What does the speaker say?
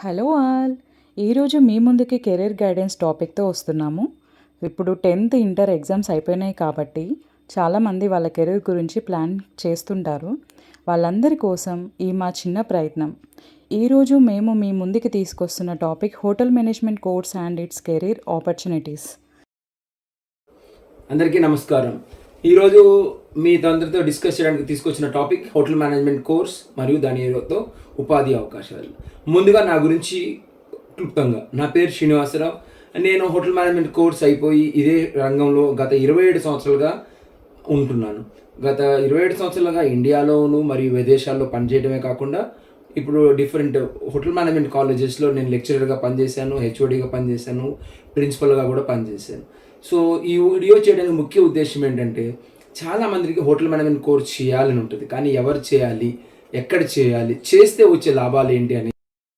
Hello all! ఈరోజు మీ ముందుకి career guidance టాపిక్‌తో వస్తున్నాము. ఇప్పుడు 10థ్ ఇంటర్ ఎగ్జామ్స్ అయిపోయినాయి కాబట్టి చాలామంది వాళ్ళ కెరీర్ గురించి ప్లాన్ చేస్తుంటారు. వాళ్ళందరి కోసం ఈ మా చిన్న ప్రయత్నం. ఈరోజు మేము మీ ముందుకి తీసుకొస్తున్న topic hotel management course and its career opportunities. అందరికీ నమస్కారం. ఈరోజు మీతో అందరితో డిస్కస్ చేయడానికి తీసుకొచ్చిన టాపిక్ హోటల్ మేనేజ్మెంట్ కోర్స్ మరియు దానితో ఉపాధి అవకాశాలు. ముందుగా నా గురించి క్లుప్తంగా, నా పేరు శ్రీనివాసరావు. నేను హోటల్ మేనేజ్మెంట్ కోర్స్ అయిపోయి ఇదే రంగంలో గత 27 సంవత్సరాలుగా ఉంటున్నాను. గత 27 సంవత్సరాలుగా ఇండియాలోను మరియు విదేశాల్లో పనిచేయడమే కాకుండా ఇప్పుడు డిఫరెంట్ హోటల్ మేనేజ్మెంట్ కాలేజెస్లో నేను లెక్చరర్గా పనిచేశాను, హెచ్ఓడిగా పనిచేశాను, ప్రిన్సిపల్గా కూడా పనిచేశాను. సో ఈ వీడియో చేయడానికి ముఖ్య ఉద్దేశం ఏంటంటే, చాలామందికి హోటల్ మేనేజ్మెంట్ కోర్స్ చేయాలని ఉంటుంది, కానీ ఎవరు చేయాలి, ఎక్కడ చేయాలి, చేస్తే వచ్చే లాభాలు ఏంటి అని